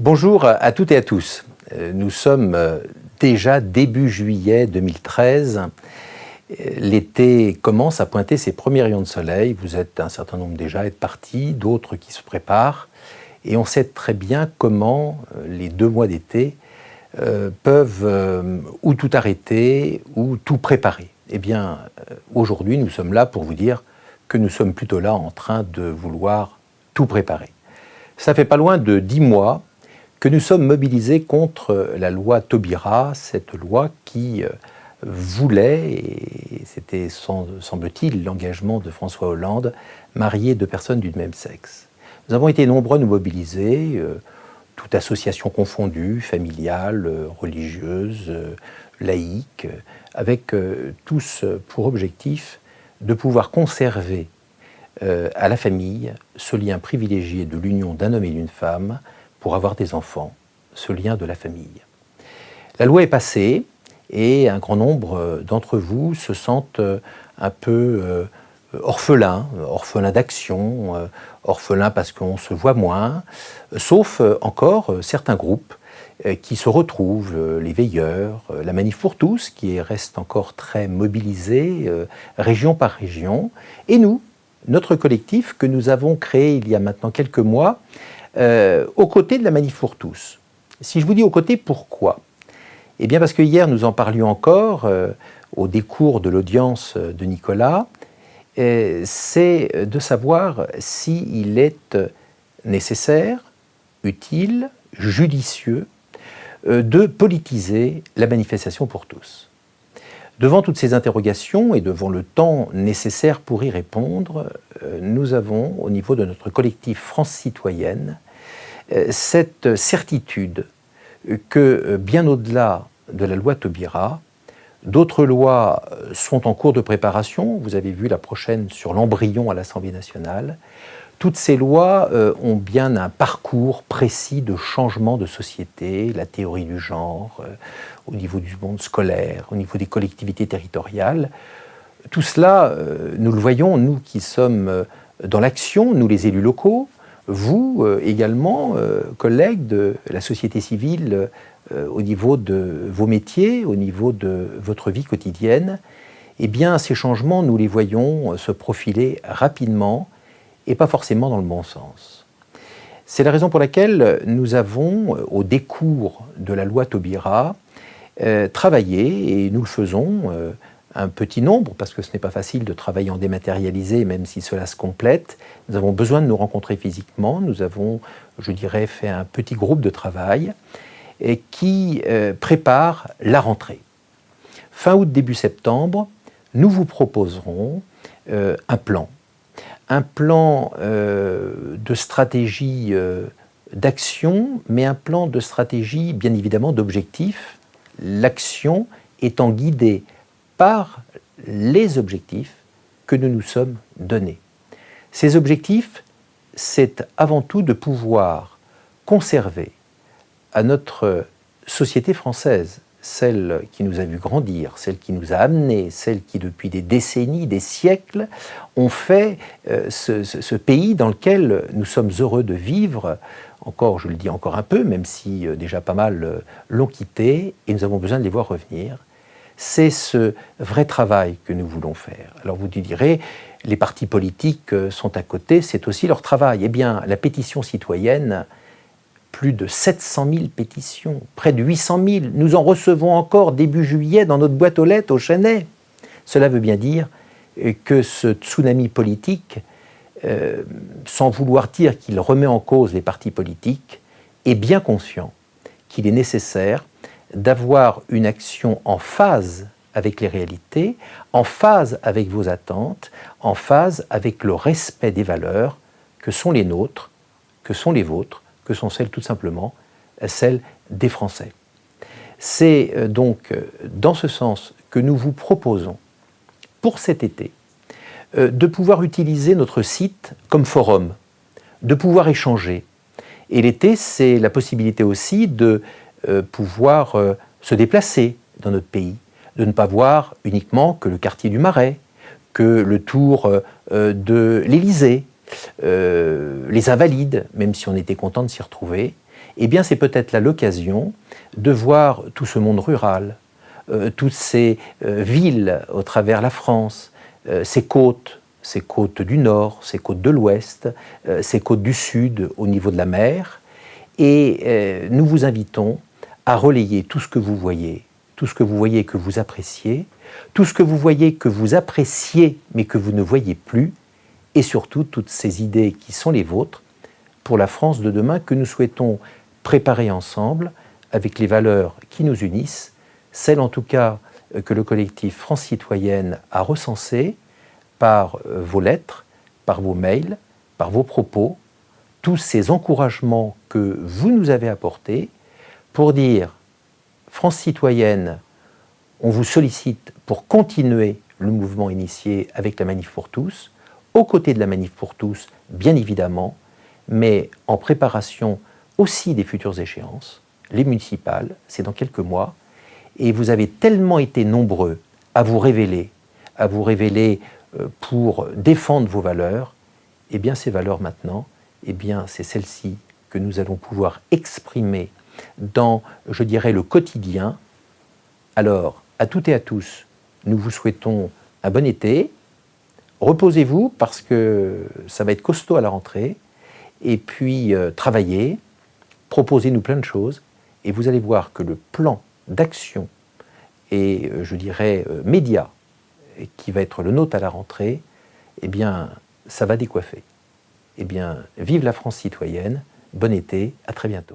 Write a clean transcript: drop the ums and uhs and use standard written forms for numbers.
Bonjour à toutes et à tous. Nous sommes déjà début juillet 2013. L'été commence à pointer ses premiers rayons de soleil. Vous êtes un certain nombre déjà à être partis, d'autres qui se préparent. Et on sait très bien comment les 2 mois d'été peuvent ou tout arrêter ou tout préparer. Eh bien, aujourd'hui, nous sommes là pour vous dire que nous sommes plutôt là en train de vouloir tout préparer. Ça fait pas loin de 10 mois que nous sommes mobilisés contre la loi Taubira, cette loi qui voulait, et c'était semble-t-il l'engagement de François Hollande, marier 2 personnes du même sexe. Nous avons été nombreux à nous mobiliser, toute association confondue, familiale, religieuse, laïque, avec tous pour objectif de pouvoir conserver à la famille ce lien privilégié de l'union d'un homme et d'une femme pour avoir des enfants, ce lien de la famille. La loi est passée et un grand nombre d'entre vous se sentent un peu orphelins d'action, orphelins parce qu'on se voit moins, sauf encore certains groupes qui se retrouvent, les veilleurs, la Manif pour tous, qui reste encore très mobilisée, région par région, et nous, notre collectif que nous avons créé il y a maintenant quelques mois, aux côtés de la Manif pour tous. Si je vous dis aux côtés, pourquoi ? Eh bien parce que hier nous en parlions encore au décours de l'audience de Nicolas, c'est de savoir s'il est nécessaire, utile, judicieux de politiser la manifestation pour tous. Devant toutes ces interrogations et devant le temps nécessaire pour y répondre, nous avons, au niveau de notre collectif France Citoyenne, cette certitude que, bien au-delà de la loi Taubira, d'autres lois sont en cours de préparation. Vous avez vu la prochaine sur l'embryon à l'Assemblée nationale. Toutes ces lois ont bien un parcours précis de changement de société, la théorie du genre, au niveau du monde scolaire, au niveau des collectivités territoriales. Tout cela, nous le voyons, nous qui sommes dans l'action, nous les élus locaux, vous également, collègues de la société civile, au niveau de vos métiers, au niveau de votre vie quotidienne, eh bien ces changements, nous les voyons se profiler rapidement et pas forcément dans le bon sens. C'est la raison pour laquelle nous avons, au décours de la loi Taubira, travaillé, et nous le faisons, un petit nombre, parce que ce n'est pas facile de travailler en dématérialisé, même si cela se complète. Nous avons besoin de nous rencontrer physiquement. Nous avons, je dirais, fait un petit groupe de travail et qui prépare la rentrée. Fin août, début septembre, nous vous proposerons un plan de stratégie d'action, mais un plan de stratégie, bien évidemment, d'objectifs, l'action étant guidée par les objectifs que nous nous sommes donnés. Ces objectifs, c'est avant tout de pouvoir conserver à notre société française, celle qui nous a vu grandir, celle qui nous a amenés, celle qui depuis des décennies, des siècles, ont fait ce pays dans lequel nous sommes heureux de vivre, encore, je le dis encore un peu, même si déjà pas mal l'ont quitté, et nous avons besoin de les voir revenir. C'est ce vrai travail que nous voulons faire. Alors vous direz, les partis politiques sont à côté, c'est aussi leur travail. Eh bien, la pétition citoyenne, plus de 700 000 pétitions, près de 800 000, nous en recevons encore début juillet dans notre boîte aux lettres au Chênay. Cela veut bien dire que ce tsunami politique, sans vouloir dire qu'il remet en cause les partis politiques, est bien conscient qu'il est nécessaire d'avoir une action en phase avec les réalités, en phase avec vos attentes, en phase avec le respect des valeurs que sont les nôtres, que sont les vôtres, que sont celles tout simplement, celles des Français. C'est donc dans ce sens que nous vous proposons, pour cet été, de pouvoir utiliser notre site comme forum, de pouvoir échanger. Et l'été, c'est la possibilité aussi de pouvoir se déplacer dans notre pays, de ne pas voir uniquement que le quartier du Marais, que le tour de l'Élysée, les Invalides, même si on était content de s'y retrouver, eh bien c'est peut-être là l'occasion de voir tout ce monde rural, toutes ces villes au travers la France, ces côtes du nord, ces côtes de l'ouest, ces côtes du sud au niveau de la mer. Et nous vous invitons à relayer tout ce que vous voyez, tout ce que vous voyez que vous appréciez, tout ce que vous voyez que vous appréciez mais que vous ne voyez plus, et surtout toutes ces idées qui sont les vôtres pour la France de demain que nous souhaitons préparer ensemble avec les valeurs qui nous unissent, celles en tout cas que le collectif France Citoyenne a recensées par vos lettres, par vos mails, par vos propos, tous ces encouragements que vous nous avez apportés pour dire France Citoyenne, on vous sollicite pour continuer le mouvement initié avec la Manif pour tous, aux côtés de la Manif pour tous, bien évidemment, mais en préparation aussi des futures échéances, les municipales, c'est dans quelques mois, et vous avez tellement été nombreux à vous révéler pour défendre vos valeurs, et bien ces valeurs maintenant, eh bien c'est celles-ci que nous allons pouvoir exprimer dans, je dirais, le quotidien. Alors, à toutes et à tous, nous vous souhaitons un bon été. Reposez-vous parce que ça va être costaud à la rentrée. Et puis, travaillez, proposez-nous plein de choses. Et vous allez voir que le plan d'action et, je dirais, média qui va être le nôtre à la rentrée, eh bien, ça va décoiffer. Eh bien, vive la France citoyenne, bon été, à très bientôt.